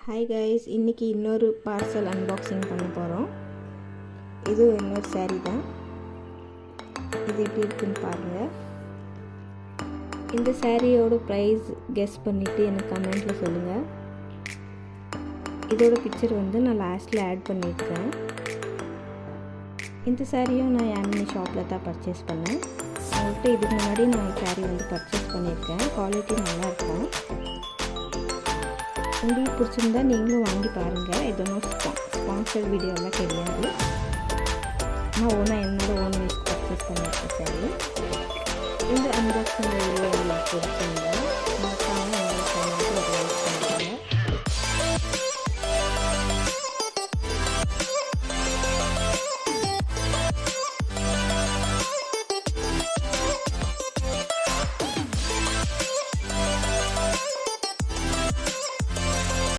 Hi guys, இன்றைக்கி இன்னொரு parcel unboxing பண்ண போகிறோம். இது இன்னொரு saree தான். இது எப்படி இருக்குன்னு பாருங்கள். இந்த சாரியோட ப்ரைஸ் கெஸ் பண்ணிவிட்டு எனக்கு கமெண்ட்டில் சொல்லுங்கள். இதோட பிக்சர் நான் லாஸ்ட்டில் ஆட் பண்ணியிருக்கேன். இந்த சாரியும் நான் யாமினி ஷாப்பில் தான் பர்ச்சேஸ் பண்ணேன். அவங்கள்ட்ட இதுக்கு முன்னாடி நான் சாரீ பர்ச்சேஸ் பண்ணியிருக்கேன். குவாலிட்டி நல்லாயிருக்கும். உங்களுக்கு பிடிச்சிருந்தா நீங்களும் வாங்கி பாருங்கள். இது ஒன்றும் ஸ்பான்சர் வீடியோலாம் கிடையாது. நான் என்னோட ஓன் யூஸ் பர்ச்சேஸ் பண்ணியிருக்கேன் சாரி. இந்த அன்பாக்சிங் வீடியோ உங்களுக்கு பிடிச்சிருந்தா